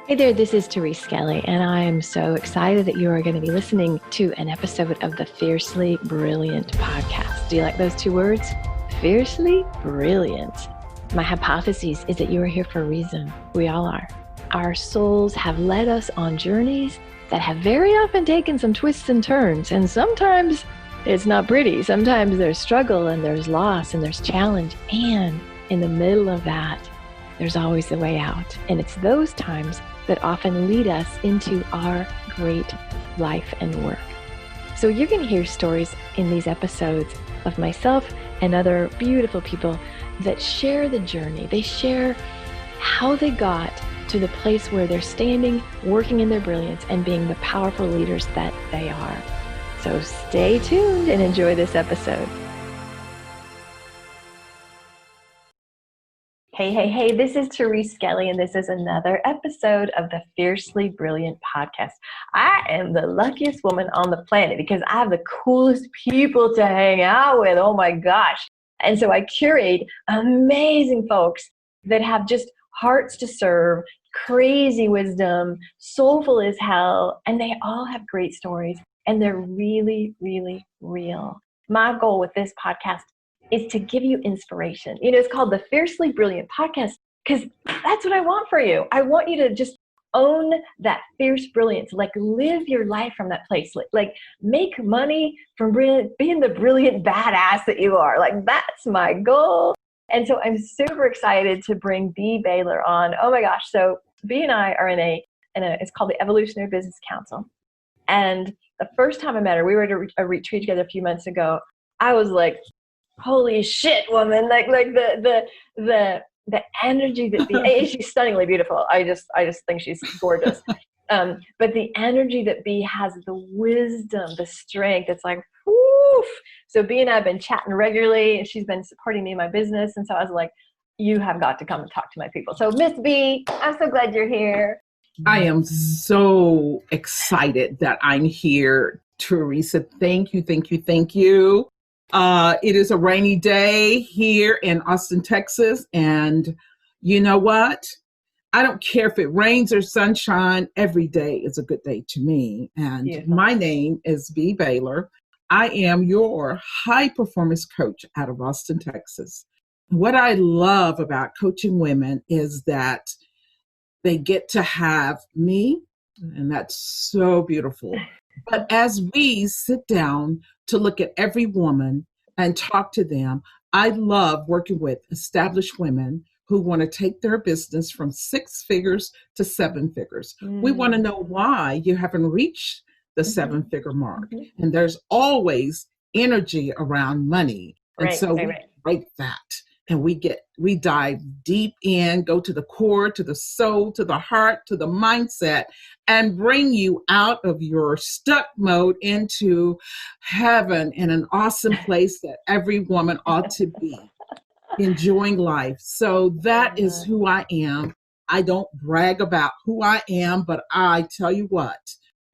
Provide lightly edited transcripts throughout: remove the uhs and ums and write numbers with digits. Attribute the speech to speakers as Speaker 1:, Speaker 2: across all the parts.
Speaker 1: Hey there, this is Therese Skelly, and I am so excited that you are going to be listening to an episode of the Fiercely Brilliant podcast. Do you like those two words? Fiercely Brilliant. My hypothesis is that you are here for a reason. We all are. Our souls have led us on journeys that have very often taken some twists and turns, and sometimes it's not pretty. Sometimes there's struggle and there's loss and there's challenge, and in the middle of that, there's always a way out. And it's those times that often lead us into our great life and work. So you're going to hear stories in these episodes of myself and other beautiful people that share the journey. They share how they got to the place where they're standing, working in their brilliance, and being the powerful leaders that they are. So stay tuned and enjoy this episode. Hey, this is Therese Skelly, and this is another episode of the Fiercely Brilliant podcast. I am the luckiest woman on the planet because I have the coolest people to hang out with. Oh my gosh. And so I curate amazing folks that have just hearts to serve, crazy wisdom, soulful as hell, and they all have great stories, and they're really, really real. My goal with this podcast is to give you inspiration. You know, it's called the Fiercely Brilliant podcast because that's what I want for you. I want you to just own that fierce brilliance, like live your life from that place, like make money from being the brilliant badass that you are. Like that's my goal. And so I'm super excited to bring Bea Baylor on. Oh my gosh. So Bea and I are in a it's called the Evolutionary Business Council. And the first time I met her, we were at a retreat together a few months ago. I was like, holy shit, woman! Like the energy that Bea, she's stunningly beautiful. I just think she's gorgeous. But the energy that Bea has, the wisdom, the strength, it's like, woof. So Bea and I have been chatting regularly, and she's been supporting me in my business. And so I was like, you have got to come and talk to my people. So Miss Bea, I'm so glad you're here.
Speaker 2: I am so excited that I'm here, Teresa. Thank you. It is a rainy day here in Austin, Texas. And you know what? I don't care if it rains or sunshine. Every day is a good day to me. And
Speaker 1: Beautiful.
Speaker 2: My name is Bea Baylor. I am your high performance coach out of Austin, Texas. What I love about coaching women is that they get to have me, and that's so beautiful. But as we sit down to look at every woman and talk to them, I love working with established women who want to take their business from 6 figures to 7 figures. We want to know why you haven't reached the 7-figure mark. And there's always energy around money. And we break that. And we dive deep in, go to the core, to the soul, to the heart, to the mindset, and bring you out of your stuck mode into heaven in an awesome place that every woman ought to be, enjoying life. So that is who I am. I don't brag about who I am, but I tell you what,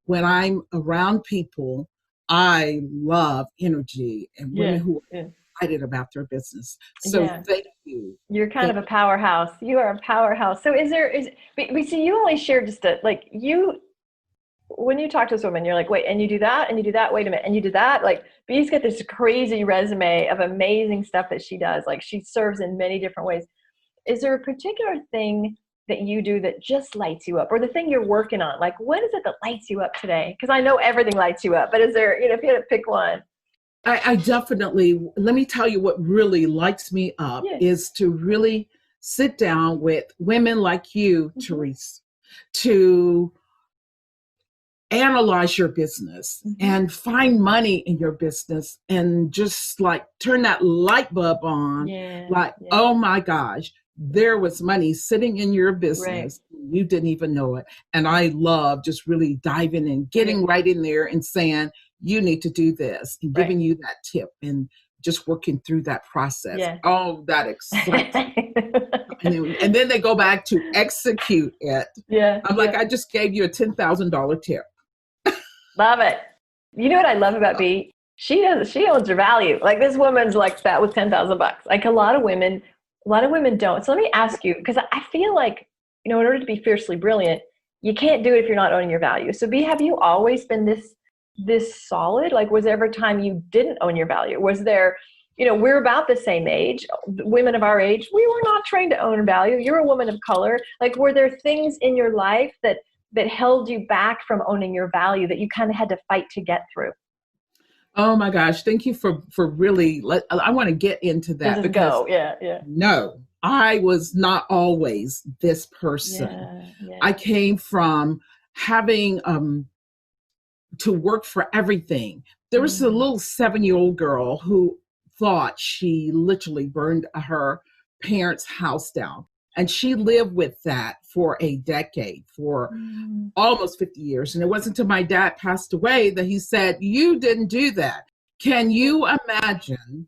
Speaker 2: when I'm around people, I love energy and women who are excited about their business. So thank you.
Speaker 1: You're kind of a powerhouse. You are a powerhouse. So we see you only share just when you talk to this woman, you're like, wait, and you do that, wait a minute, and you do that. Like Bea's got this crazy resume of amazing stuff that she does. Like she serves in many different ways. Is there a particular thing that you do that just lights you up, or the thing you're working on? Like what is it that lights you up today? Because I know everything lights you up, but is there, if you had to pick one?
Speaker 2: I definitely, let me tell you what really lights me up is to really sit down with women like you, Therese, to analyze your business and find money in your business and just like turn that light bulb on. Oh my gosh, there was money sitting in your business. You didn't even know it. And I love just really diving and getting right in there and saying, you need to do this, and giving you that tip and just working through that process. Oh, that excites me. And then they go back to execute it. I'm like, I just gave you a $10,000 tip.
Speaker 1: Love it. You know what I love about Bea? She owns her value. Like this woman's like that with $10,000. Like a lot of women don't. So let me ask you, because I feel like, in order to be fiercely brilliant, you can't do it if you're not owning your value. So have you always been this solid? Like, was there ever a time you didn't own your value? Was there, we're about the same age, women of our age, we were not trained to own value. You're a woman of color. Like, were there things in your life that held you back from owning your value that you kind of had to fight to get through?
Speaker 2: Oh my gosh. Thank you for really, I want to get into that because no, I was not always this person.
Speaker 1: Yeah.
Speaker 2: I came from having, to work for everything. There was a little 7-year-old girl who thought she literally burned her parents' house down. And she lived with that for a decade, for almost 50 years. And it wasn't until my dad passed away that he said, you didn't do that. Can you imagine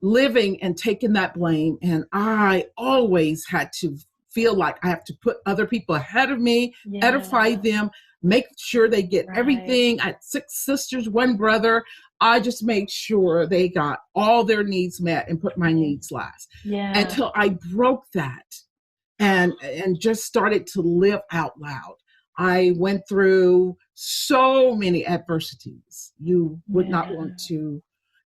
Speaker 2: living and taking that blame? And I always had to feel like I have to put other people ahead of me, edify them, make sure they get everything. I had 6 sisters, 1 brother. I just made sure they got all their needs met and put my needs last. Until I broke that and just started to live out loud. I went through so many adversities. You would not want to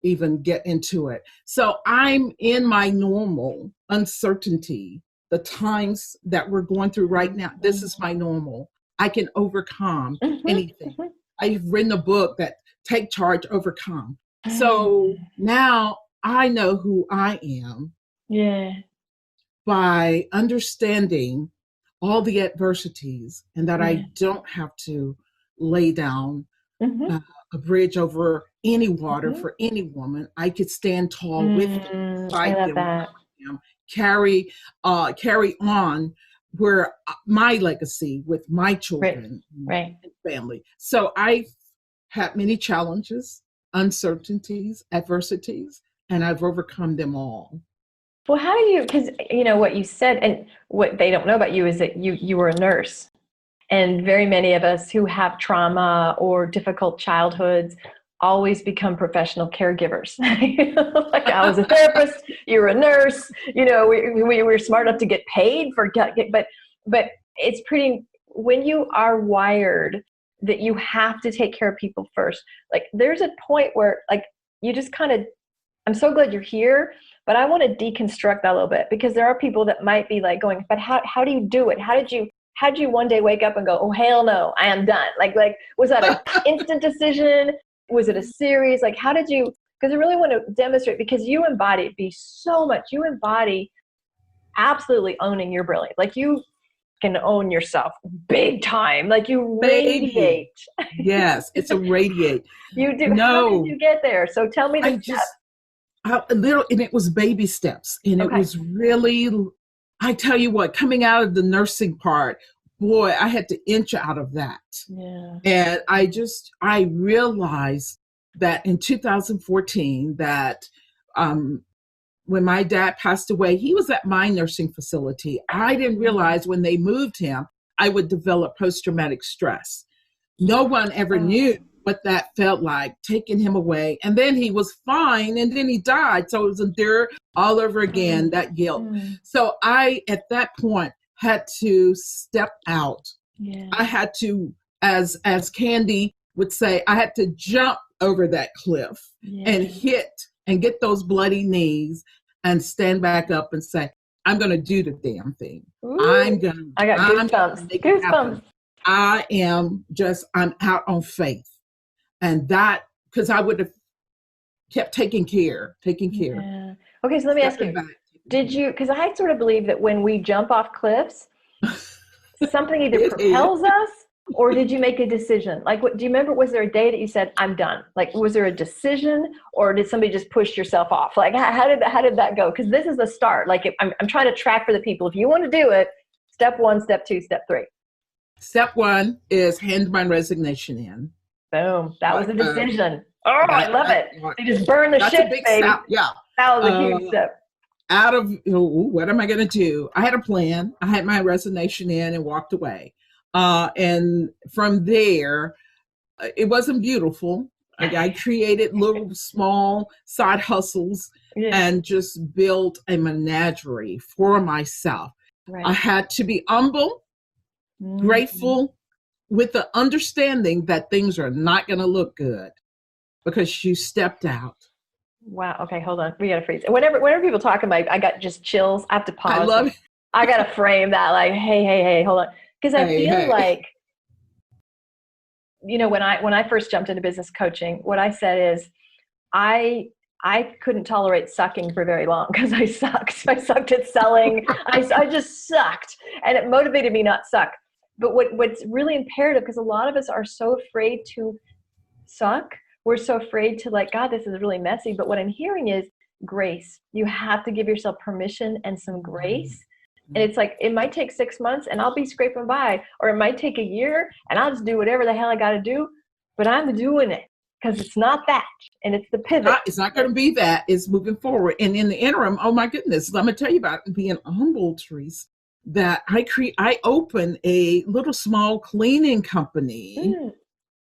Speaker 2: even get into it. So I'm in my normal uncertainty. The times that we're going through right now, this is my normal. I can overcome anything. I've written a book that Take Charge, Overcome. So now I know who I am by understanding all the adversities and that I don't have to lay down a bridge over any water for any woman. I could stand tall with them, fight them, carry on where my legacy with my children and family. So I've had many challenges, uncertainties, adversities, and I've overcome them all.
Speaker 1: Well, how do you, because what you said and what they don't know about you is that you were a nurse. And very many of us who have trauma or difficult childhoods always become professional caregivers. Like, I was a therapist, you were a nurse, we were smart enough to get paid for, but it's pretty, when you are wired that you have to take care of people first, like there's a point where like you just kind of, I'm so glad you're here, but I want to deconstruct that a little bit, because there are people that might be like going, but how do you do it? How did you one day wake up and go, oh, hell no, I am done? Like, was that an instant decision? Was it a series? Like, how did you, because I really want to demonstrate, because you embody so much. You embody absolutely owning your brilliance. Like, you can own yourself big time. Like, you radiate.
Speaker 2: Yes, it's a radiate.
Speaker 1: You do.
Speaker 2: No.
Speaker 1: How did you get there? So tell me the steps.
Speaker 2: And it was baby steps. And it was really, I tell you what, coming out of the nursing part, boy, I had to inch out of that.
Speaker 1: Yeah.
Speaker 2: And I realized that in 2014 that when my dad passed away, he was at my nursing facility. I didn't realize when they moved him, I would develop post-traumatic stress. No one ever knew what that felt like, taking him away. And then he was fine, and then he died. So it was a there all over again, that guilt. So I, at that point, had to step out.
Speaker 1: Yeah.
Speaker 2: I had to, as Candy would say, I had to jump over that cliff and hit and get those bloody knees and stand back up and say, I'm going to do the damn thing.
Speaker 1: I got goosebumps.
Speaker 2: I'm out on faith. And that, because I would have kept taking care.
Speaker 1: Yeah. Okay, so let me ask you, did you, because I sort of believe that when we jump off cliffs, something either propels us, or did you make a decision? Like, do you remember, was there a day that you said, I'm done? Like, was there a decision, or did somebody just push yourself off? Like, how did that go? Because this is the start. Like, I'm trying to track for the people. If you want to do it, step 1, step 2, step 3.
Speaker 2: Step 1 is hand my resignation in.
Speaker 1: Boom. That was a decision. I love it. They just burn the shit, baby. That was a huge step.
Speaker 2: Out of, what am I going to do? I had a plan. I had my resignation in and walked away. And from there, it wasn't beautiful. I created little small side hustles and just built a menagerie for myself. Right. I had to be humble. grateful with the understanding that things are not going to look good because you stepped out.
Speaker 1: Wow. Okay, hold on. We gotta freeze. Whenever people talk about, I got just chills. I have to
Speaker 2: I
Speaker 1: pause.
Speaker 2: love it.
Speaker 1: I gotta frame that like, hey, hold on, because I
Speaker 2: Hey,
Speaker 1: feel
Speaker 2: hey.
Speaker 1: like, when I first jumped into business coaching, what I said is, I couldn't tolerate sucking for very long because I sucked. I sucked at selling. I just sucked, and it motivated me not suck. But what's really imperative, because a lot of us are so afraid to suck. We're so afraid to, like, God, this is really messy. But what I'm hearing is grace. You have to give yourself permission and some grace. And it's like, it might take 6 months and I'll be scraping by, or it might take a year and I'll just do whatever the hell I got to do, but I'm doing it because it's not that. And it's the pivot.
Speaker 2: It's not going to be that. It's moving forward. And in the interim, oh my goodness, I'm going to tell you about being humble, Therese, that I opened a little small cleaning company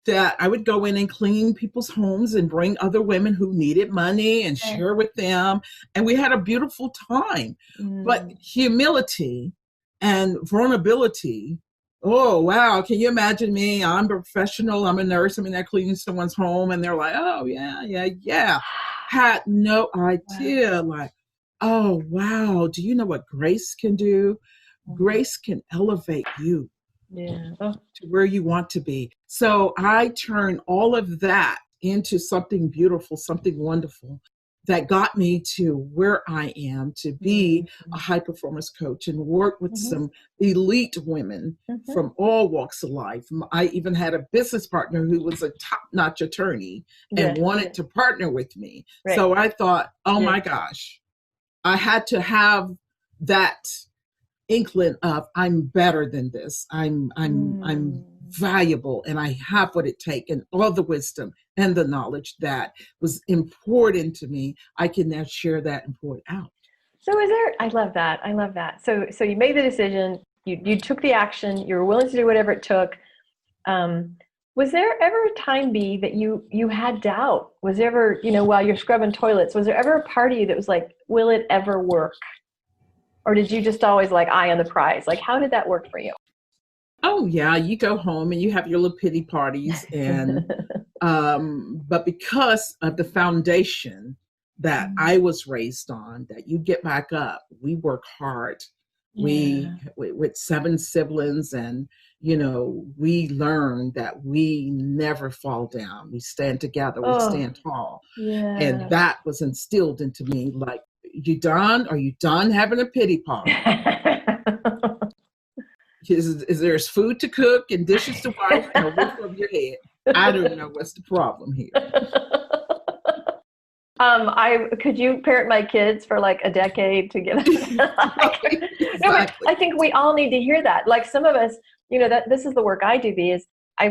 Speaker 2: that I would go in and clean people's homes and bring other women who needed money and share with them. And we had a beautiful time. But humility and vulnerability, oh, wow. Can you imagine me? I'm a professional. I'm a nurse. I'm in there cleaning someone's home. And they're like, oh, yeah. Had no idea. Wow. Like, oh, wow. Do you know what grace can do? Grace can elevate you to where you want to be. So I turn all of that into something beautiful, something wonderful that got me to where I am, to be a high performance coach and work with some elite women from all walks of life. I even had a business partner who was a top-notch attorney and wanted to partner with me. Right. So I thought, oh my gosh, I had to have that inkling of, I'm better than this. I'm valuable, and I have what it takes, and all the wisdom and the knowledge that was important to me, I can now share that and pour it out.
Speaker 1: So I love that. So you made the decision, you took the action, you were willing to do whatever it took. Was there ever a time, Bea, that you had doubt? Was there ever, while you're scrubbing toilets, was there ever a part of you that was like, will it ever work? Or did you just always like eye on the prize? Like, how did that work for you?
Speaker 2: Oh yeah, you go home and you have your little pity parties, and but because of the foundation that I was raised on, that you get back up, we work hard. We with 7 siblings, and we learn that we never fall down. We stand together. We stand tall. Yeah. And that was instilled into me. Like, you done? Are you done having a pity party? Is there's food to cook and dishes to wash and a roof over your head? I don't know what's the problem here.
Speaker 1: Could you parent my kids for like a decade to get exactly. No, but I think we all need to hear that. Like, some of us, that this is the work I do, Bea, is I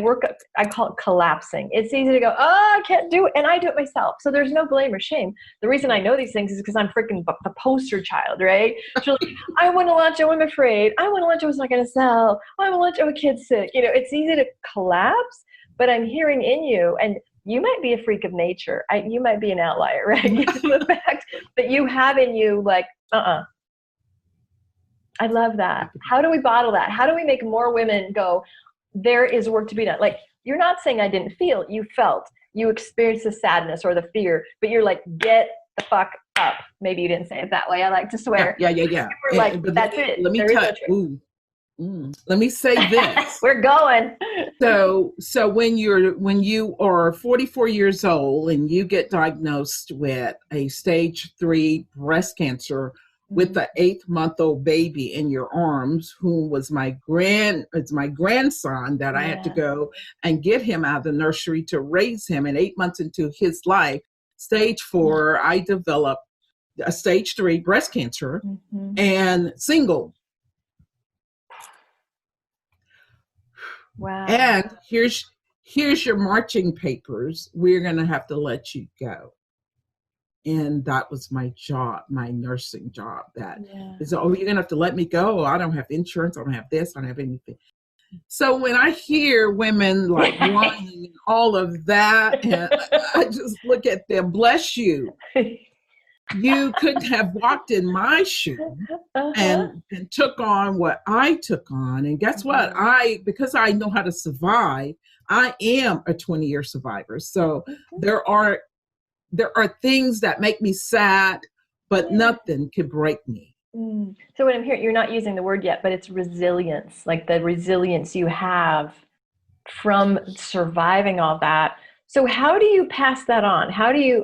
Speaker 1: call it collapsing. It's easy to go, oh, I can't do it. And I do it myself. So there's no blame or shame. The reason I know these things is because I'm freaking the poster child, right? So like, I want to launch, I'm afraid. I want to launch, I was not going to sell. I want to launch, I'm a kid sick. It's easy to collapse, but I'm hearing in you, and you might be a freak of nature. You might be an outlier, right? The fact that you have in you, like, I love that. How do we bottle that? How do we make more women go, there is work to be done? Like, you're not saying I didn't feel, you felt, you experienced the sadness or the fear, but you're like, get the fuck up. Maybe you didn't say it that way. I like to swear.
Speaker 2: Yeah.
Speaker 1: We're like, that's it.
Speaker 2: Let me say this.
Speaker 1: We're going.
Speaker 2: So when you are 44 years old and you get diagnosed with a stage 3 breast cancer, with the 8-month-old baby in your arms, who was my grandson, that I had to go and get him out of the nursery to raise him. And 8 months into his life, stage 4, I developed a stage 3 breast cancer, and single.
Speaker 1: Wow.
Speaker 2: And here's your marching papers. We're going to have to let you go. And that was my job, my nursing job. Is, you're going to have to let me go. I don't have insurance. I don't have this. I don't have anything. So when I hear women like whining and all of that, and I just look at them, bless you. You couldn't have walked in my shoes and took on what I took on. And guess what? Because I know how to survive, I am a 20-year survivor. So there are things that make me sad, but nothing can break me.
Speaker 1: So what I'm hearing, you're not using the word yet, but it's resilience, like the resilience you have from surviving all that. So how do you pass that on? How do you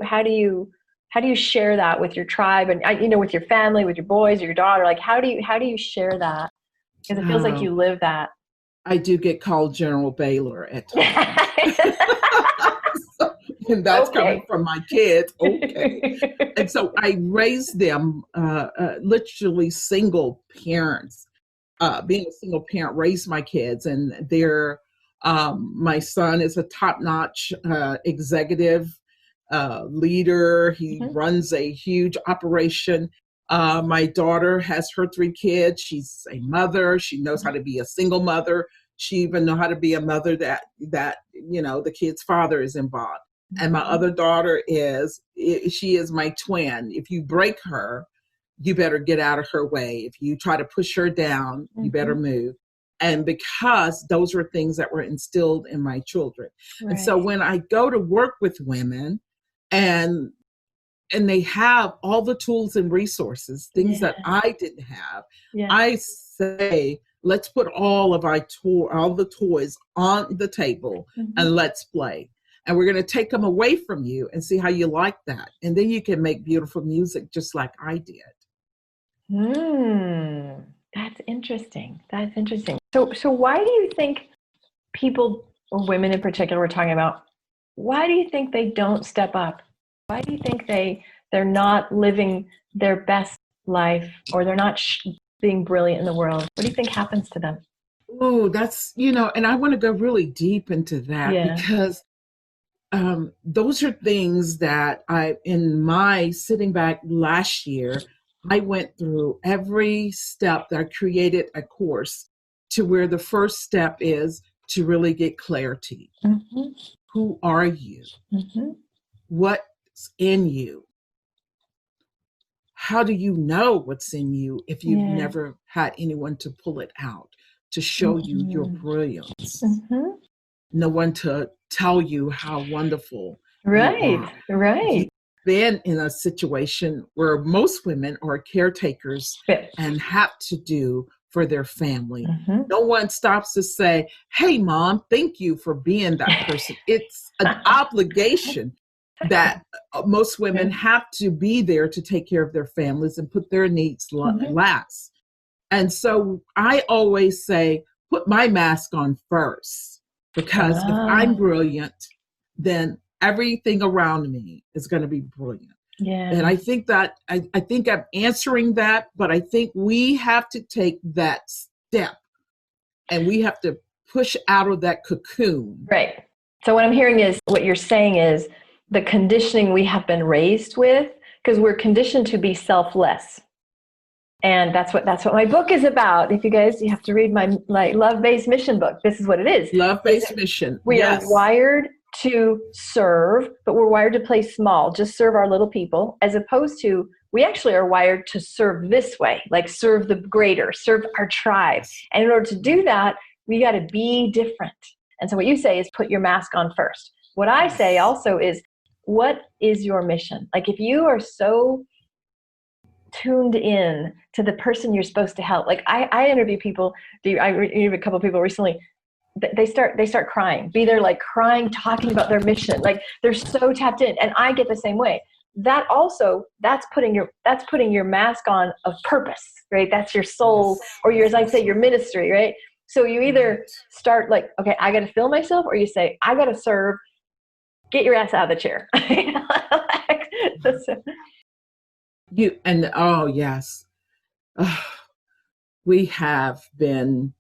Speaker 1: share that with your tribe and with your family, with your boys or your daughter? Like how do you share that? Because it feels like you live that.
Speaker 2: I do get called General Baylor at times. And that's coming from my kids. Okay. And so I raised them literally single parents. Being a single parent, raised my kids, and my son is a top-notch executive leader. He runs a huge operation. My daughter has her 3 kids. She's a mother. She knows how to be a single mother. She even knows how to be a mother that the kid's father is involved. And my other daughter she is my twin. If you break her, you better get out of her way. If you try to push her down, you better move. And because those were things that were instilled in my children. Right. And so when I go to work with women and they have all the tools and resources, things that I didn't have, I say, let's put all the toys on the table and let's play. And we're going to take them away from you and see how you like that. And then you can make beautiful music just like I did.
Speaker 1: That's interesting. So why do you think people, or women in particular, we're talking about, why do you think they don't step up? Why do you think they're not living their best life, or they're not being brilliant in the world? What do you think happens to them?
Speaker 2: Oh, that's, and I want to go really deep into that because those are things that in my sitting back last year, I went through every step that I created a course to where the first step is to really get clarity. Who are you? What's in you? How do you know what's in you if you've never had anyone to pull it out, to show you your brilliance? No one to tell you how wonderful you are. You've been in a situation where most women are caretakers and have to do for their family. No one stops to say, hey, Mom, thank you for being that person. It's an obligation that most women have to be there to take care of their families and put their needs last. And so I always say, put my mask on first. Because if I'm brilliant, then everything around me is going to be brilliant. And I think that I think I'm answering that, but I think we have to take that step and we have to push out of that cocoon.
Speaker 1: Right. So what I'm hearing is, what you're saying is the conditioning we have been raised with, because we're conditioned to be selfless. And that's what my book is about. If you have to read my love-based mission book. This is what it is.
Speaker 2: Love-based mission.
Speaker 1: We are wired to serve, but we're wired to play small, just serve our little people, as opposed to we actually are wired to serve this way, like serve the greater, serve our tribe. And in order to do that, we got to be different. And so what you say is put your mask on first. What I say also is, what is your mission? Like if you are so tuned in to the person you're supposed to help. Like I interview people, I interviewed a couple of people recently, they start crying, be there like crying, talking about their mission. Like they're so tapped in. And I get the same way. That's putting your mask on of purpose, right? That's your soul, or your, as I say, your ministry, right? So you either start like, okay, I got to fill myself, or you say, I got to serve, get your ass out of the chair.
Speaker 2: We have been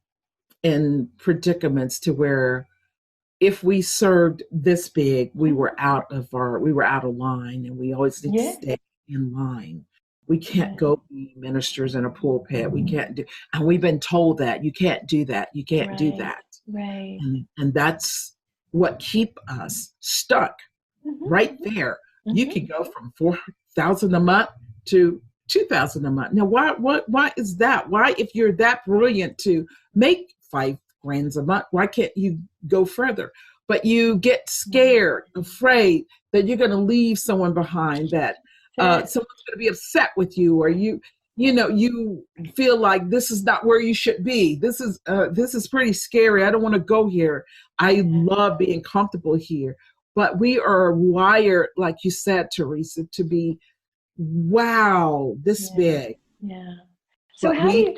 Speaker 2: in predicaments to where if we served this big, we were out of line, and we always need to stay in line. We can't go be ministers in a pulpit. We can't do, and we've been told that you can't do that. You can't do that.
Speaker 1: Right.
Speaker 2: And that's what keep us stuck right there. You could go from $1,000 a month to $2,000 a month. Now, why is that? Why, if you're that brilliant to make $5,000 a month, why can't you go further? But you get scared, afraid that you're going to leave someone behind, that someone's going to be upset with you, or you feel like this is not where you should be. This is pretty scary. I don't want to go here. I love being comfortable here. But we are wired, like you said, Theresa, to be, wow, this big.
Speaker 1: Yeah. So how do you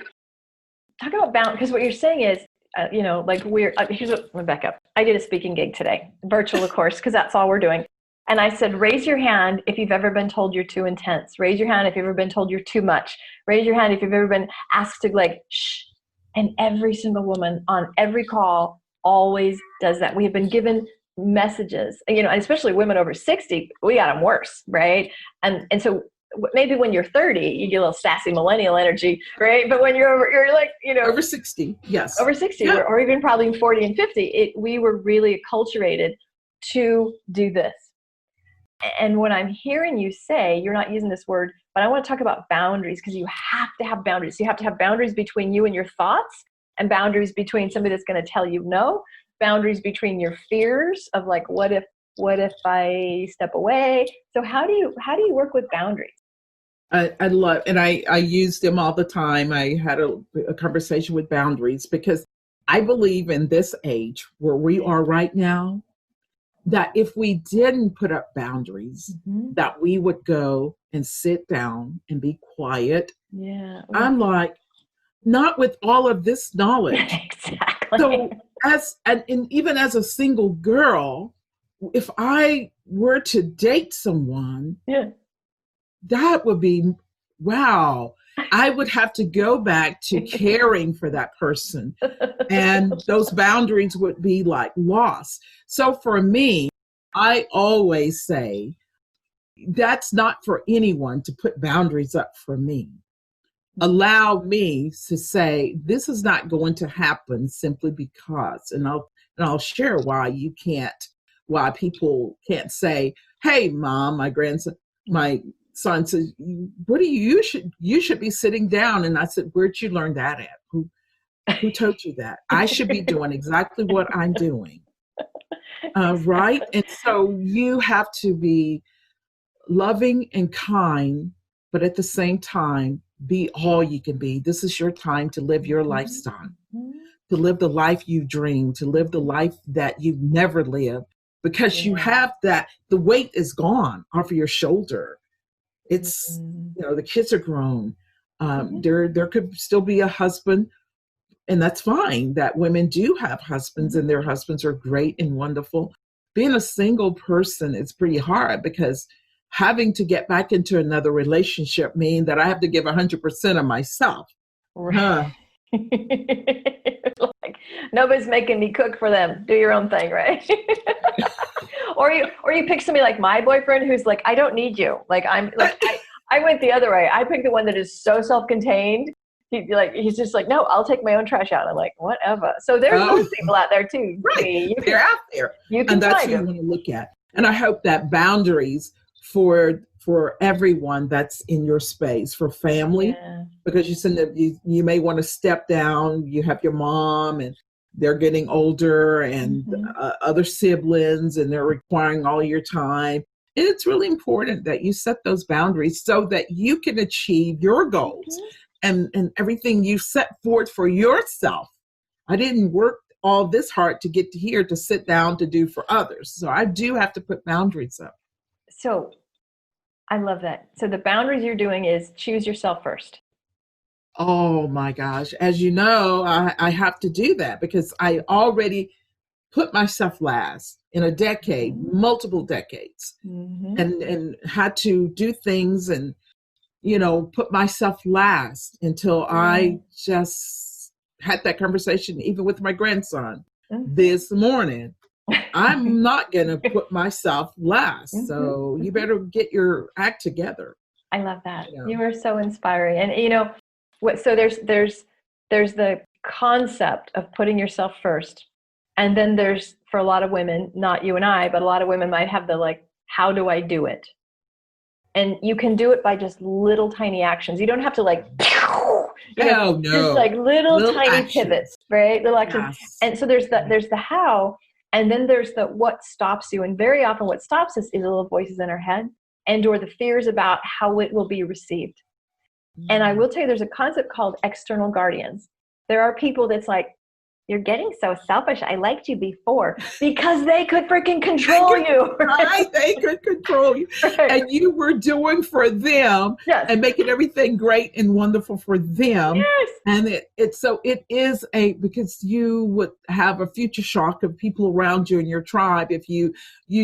Speaker 1: talk about balance? Because what you're saying is, like here's what, let me back up. I did a speaking gig today, virtual, of course, because that's all we're doing. And I said, raise your hand if you've ever been told you're too intense. Raise your hand if you've ever been told you're too much. Raise your hand if you've ever been asked to like, shh. And every single woman on every call always does that. We have been given messages, and especially women over 60, we got them worse, right? And so maybe when you're 30, you get a little sassy millennial energy, right? But when you're like,
Speaker 2: over 60, yes,
Speaker 1: over 60, or even probably 40 and 50, we were really acculturated to do this. And what I'm hearing you say, you're not using this word, but I want to talk about boundaries, because you have to have boundaries. You have to have boundaries between you and your thoughts, and boundaries between somebody that's going to tell you no, boundaries between your fears of like, what if I step away? So how do you work with boundaries?
Speaker 2: I love, and I use them all the time. I had a conversation with boundaries, because I believe in this age where we are right now, that if we didn't put up boundaries, that we would go and sit down and be quiet.
Speaker 1: Yeah.
Speaker 2: I'm like, not with all of this knowledge.
Speaker 1: Exactly.
Speaker 2: So and even as a single girl, if I were to date someone, that would be, wow. I would have to go back to caring for that person, and those boundaries would be like lost. So for me, I always say that's not for anyone to put boundaries up for me. Allow me to say, this is not going to happen simply because, and I'll share why people can't say, hey, mom, my son says, you should be sitting down. And I said, where'd you learn that at? Who told you that? I should be doing exactly what I'm doing. Right? And so you have to be loving and kind, but at the same time, be all you can be. This is your time to live your lifestyle, to live the life you dream, to live the life that you've never lived, because you have that, the weight is gone off of your shoulder. It's, the kids are grown. There could still be a husband, and that's fine that women do have husbands, and their husbands are great and wonderful. Being a single person is pretty hard, because having to get back into another relationship means that I have to give 100% of myself.
Speaker 1: Right. Like, nobody's making me cook for them. Do your own thing, right? Or you pick somebody like my boyfriend who's like, I don't need you. Like, I'm like, I went the other way. I picked the one that is so self-contained. He's just like, no, I'll take my own trash out. I'm like, whatever. So there's those people out there too.
Speaker 2: Right. They're out there.
Speaker 1: You can
Speaker 2: and that's
Speaker 1: find
Speaker 2: who
Speaker 1: them.
Speaker 2: you want to look at. And I hope that boundaries for everyone that's in your space, for family, because you said that you may want to step down. You have your mom, and they're getting older, and other siblings, and they're requiring all your time. And it's really important that you set those boundaries so that you can achieve your goals and everything you set forth for yourself. I didn't work all this hard to get to here to sit down to do for others. So I do have to put boundaries up.
Speaker 1: So I love that. So the boundaries you're doing is choose yourself first.
Speaker 2: Oh my gosh. As you know, I have to do that because I already put myself last in a decade, multiple decades, and had to do things and, put myself last until I just had that conversation, even with my grandson this morning. I'm not going to put myself last. So you better get your act together.
Speaker 1: I love that. You are so inspiring. And so there's the concept of putting yourself first. And then there's, for a lot of women, not you and I, but a lot of women might have the like, how do I do it? And you can do it by just little tiny actions. You don't have to like,
Speaker 2: Oh,
Speaker 1: just
Speaker 2: no.
Speaker 1: like little tiny pivots,
Speaker 2: Actions.
Speaker 1: right? Little actions.
Speaker 2: Yes.
Speaker 1: And so there's the how, and then there's the what stops you. And very often what stops us is the little voices in our head and or the fears about how it will be received. And I will tell you, there's a concept called external guardians. There are people that's like, you're getting so selfish. I liked you before, because they could freaking control you.
Speaker 2: Right? They could control you.
Speaker 1: Right.
Speaker 2: And you were doing for them
Speaker 1: Yes.
Speaker 2: and making everything great and wonderful for them.
Speaker 1: Yes.
Speaker 2: And it is because you would have a future shock of people around you in your tribe if you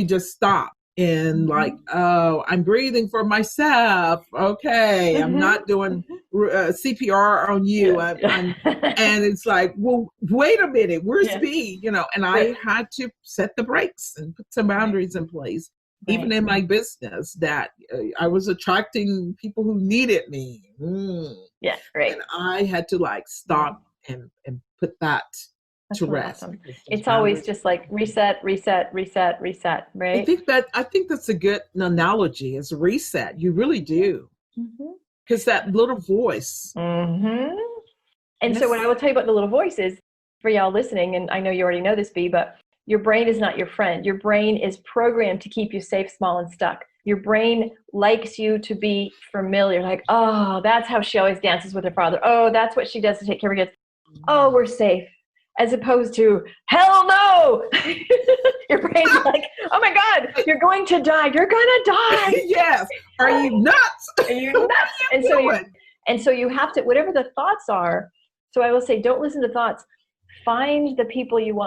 Speaker 2: just stop and like, oh, I'm breathing for myself. Okay, I'm not doing CPR on you. I'm and it's like, well, wait a minute, where's B? And I had to set the brakes and put some boundaries in place, even in my business, that I was attracting people who needed me.
Speaker 1: Yeah, right.
Speaker 2: And I had to like stop and put that to rest.
Speaker 1: Awesome. It's always just like reset, reset, reset, reset, right?
Speaker 2: I think that's a good analogy, is reset. You really do. Because that little voice.
Speaker 1: And so what I will tell you about the little voice is, for y'all listening, and I know you already know this, B, but your brain is not your friend. Your brain is programmed to keep you safe, small, and stuck. Your brain likes you to be familiar. Like, oh, that's how she always dances with her father. Oh, that's what she does to take care of her kids. Oh, we're safe. As opposed to, hell no! Your brain's like, oh my God, you're going to die. You're going to die.
Speaker 2: Yes. Are you nuts?
Speaker 1: Are you nuts? And so you have to, whatever the thoughts are. So I will say, don't listen to thoughts. Find the people you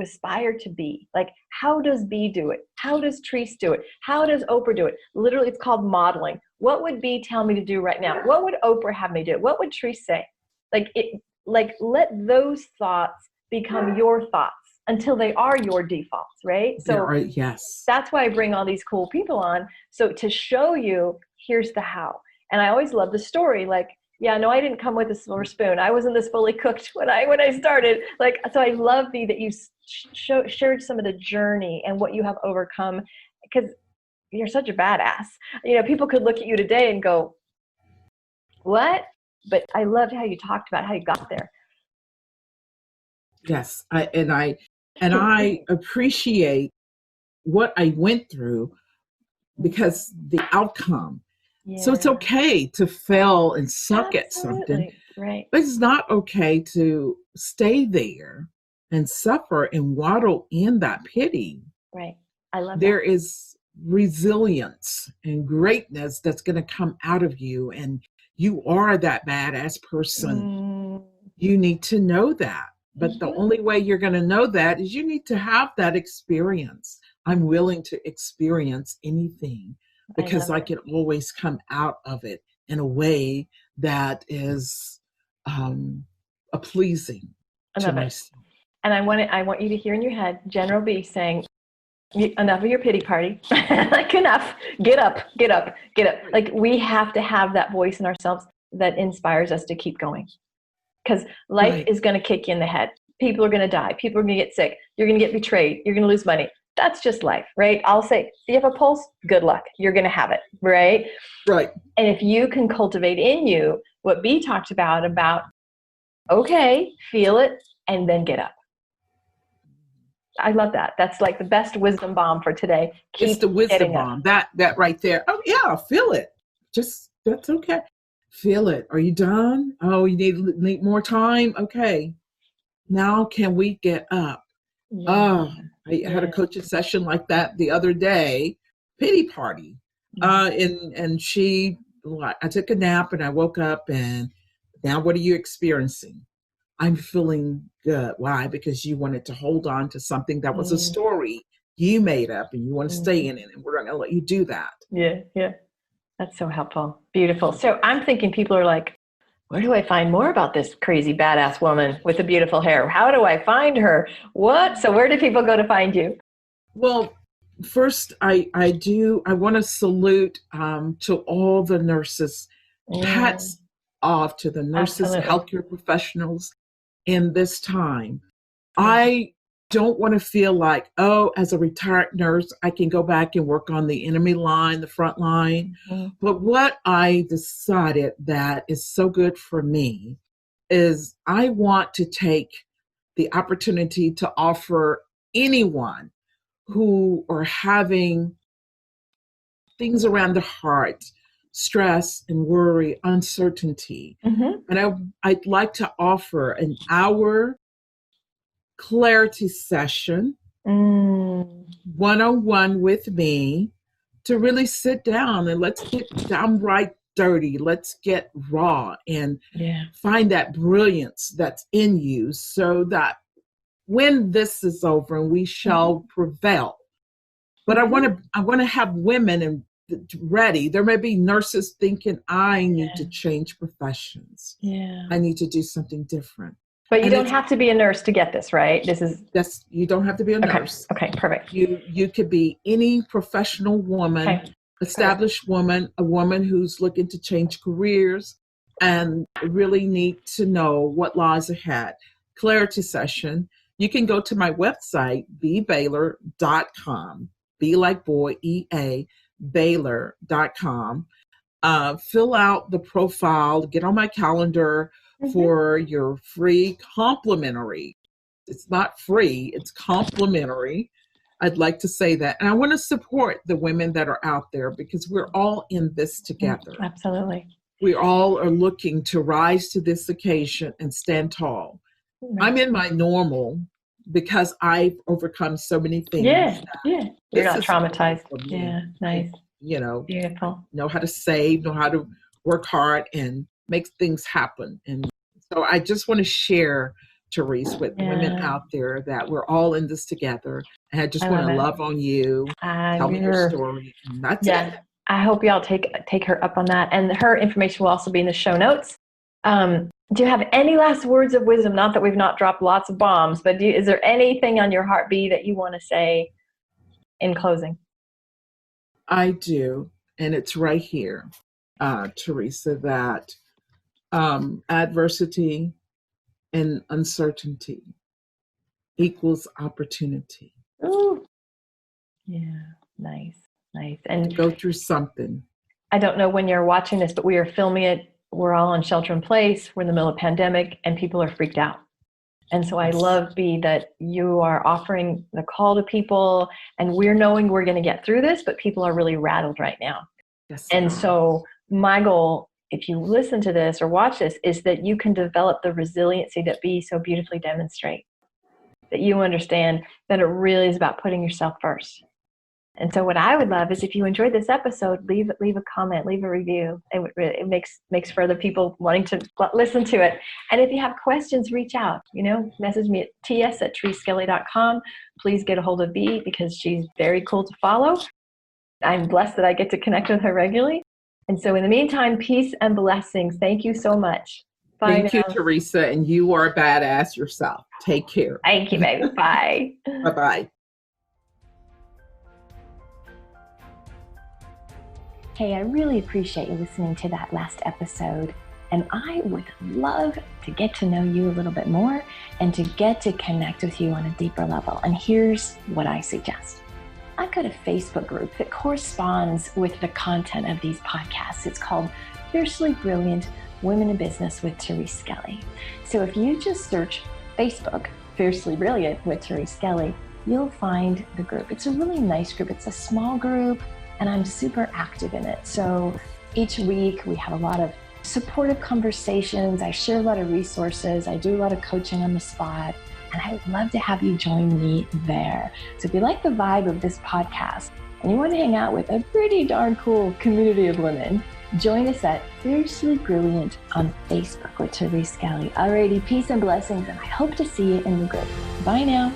Speaker 1: aspire to be. Like, how does B do it? How does Therese do it? How does Oprah do it? Literally, it's called modeling. What would B tell me to do right now? What would Oprah have me do? What would Therese say? Let those thoughts become your thoughts until they are your defaults, right? So
Speaker 2: yes.
Speaker 1: That's why I bring all these cool people on. So to show you, here's the how. And I always love the story. Like, yeah, no, I didn't come with a silver spoon. I wasn't this fully cooked when I started. Like, so I love that you shared some of the journey and what you have overcome, because you're such a badass. People could look at you today and go, what? But I loved how you talked about how you got there.
Speaker 2: Yes, I appreciate what I went through, because the outcome. Yeah. So it's okay to fail and suck at something,
Speaker 1: right?
Speaker 2: But it's not okay to stay there and suffer and waddle in that pity.
Speaker 1: Right. I love
Speaker 2: there is resilience and greatness that's going to come out of you, and you are that badass person. You need to know that. But the only way you're going to know that is you need to have that experience. I'm willing to experience anything, because I can always come out of it in a way that is pleasing to myself.
Speaker 1: And I want you to hear in your head General B saying, enough of your pity party. Like, enough. Get up, get up, get up. Like, we have to have that voice in ourselves that inspires us to keep going. Because life is going to kick you in the head. People are going to die. People are going to get sick. You're going to get betrayed. You're going to lose money. That's just life, right? I'll say, if you have a pulse, good luck. You're going to have it, right?
Speaker 2: Right.
Speaker 1: And if you can cultivate in you what B talked about, okay, feel it, and then get up. I love that. That's like the best wisdom bomb for today.
Speaker 2: It's the wisdom bomb. That right there. Oh yeah, feel it. Just, that's okay. Feel it. Are you done? Oh, you need more time? Okay. Now can we get up? I had a coaching session like that the other day, pity party. And I took a nap and I woke up, and now what are you experiencing? I'm feeling good. Why? Because you wanted to hold on to something that was a story you made up, and you want to stay in it, and we're going to let you do that.
Speaker 1: Yeah. That's so helpful. Beautiful. So I'm thinking people are like, where do I find more about this crazy badass woman with the beautiful hair? How do I find her? What? So where do people go to find you?
Speaker 2: Well, first, I want to salute to all the nurses. Hats off to the nurses, healthcare professionals in this time. I don't want to feel like, oh, as a retired nurse, I can go back and work on the enemy line, the front line.
Speaker 1: Mm-hmm.
Speaker 2: But what I decided that is so good for me is I want to take the opportunity to offer anyone who are having things around the heart, stress and worry, uncertainty.
Speaker 1: Mm-hmm.
Speaker 2: And I'd like to offer an hour clarity session, one-on-one with me, to really sit down and let's get downright dirty. Let's get raw and find that brilliance that's in you so that when this is over and we shall prevail. But I want to have women and ready. There may be nurses thinking, I need to change professions. I need to do something different.
Speaker 1: But you don't have to be a nurse to get this, right?
Speaker 2: Yes, you don't have to be a nurse.
Speaker 1: Okay, perfect.
Speaker 2: You could be any professional woman, established woman, a woman who's looking to change careers and really need to know what lies ahead. Clarity session. You can go to my website, beabaylor.com. Be like boy, EA, Baylor.com. Fill out the profile, get on my calendar for your free complimentary. It's not free, it's complimentary. I'd like to say that. And I want to support the women that are out there because we're all in this together.
Speaker 1: Absolutely.
Speaker 2: We all are looking to rise to this occasion and stand tall. I'm in my normal because I've overcome so many things.
Speaker 1: You're not traumatized. Nice.
Speaker 2: Beautiful. Know how to save, know how to work hard and make things happen. And so I just want to share, Therese, with women out there that we're all in this together. And I just want to love on you, tell me your story. And that's it.
Speaker 1: I hope y'all take her up on that. And her information will also be in the show notes. Do you have any last words of wisdom? Not that we've not dropped lots of bombs, but is there anything on your heart, Bea, that you want to say in closing?
Speaker 2: I do. And it's right here, Teresa, that adversity and uncertainty equals opportunity.
Speaker 1: Ooh. Yeah, nice. And
Speaker 2: go through something.
Speaker 1: I don't know when you're watching this, but we are filming it. We're all on shelter in place. We're in the middle of a pandemic and people are freaked out. And so I love, Bea, that you are offering the call to people and we're knowing we're going to get through this, but people are really rattled right now.
Speaker 2: Yes,
Speaker 1: and so my goal, if you listen to this or watch this, is that you can develop the resiliency that Bea so beautifully demonstrates, that you understand that it really is about putting yourself first. And so what I would love is if you enjoyed this episode, leave a comment, leave a review. It makes for other people wanting to listen to it. And if you have questions, reach out, message me at ts@thereseskelly.com. Please get a hold of Bea because she's very cool to follow. I'm blessed that I get to connect with her regularly. And so in the meantime, peace and blessings. Thank you so much. Bye.
Speaker 2: Thank you, Teresa. And you are a badass yourself. Take care.
Speaker 1: Thank you, baby. Bye.
Speaker 2: Bye-bye.
Speaker 1: Hey, I really appreciate you listening to that last episode. And I would love to get to know you a little bit more and to get to connect with you on a deeper level. And here's what I suggest. I've got a Facebook group that corresponds with the content of these podcasts. It's called Fiercely Brilliant Women in Business with Therese Skelly. So if you just search Facebook, Fiercely Brilliant with Therese Skelly, you'll find the group. It's a really nice group. It's a small group and I'm super active in it. So each week we have a lot of supportive conversations. I share a lot of resources. I do a lot of coaching on the spot. And I would love to have you join me there. So if you like the vibe of this podcast and you want to hang out with a pretty darn cool community of women, join us at Fiercely Brilliant on Facebook with Therese Skelly. Alrighty, peace and blessings, and I hope to see you in the group. Bye now.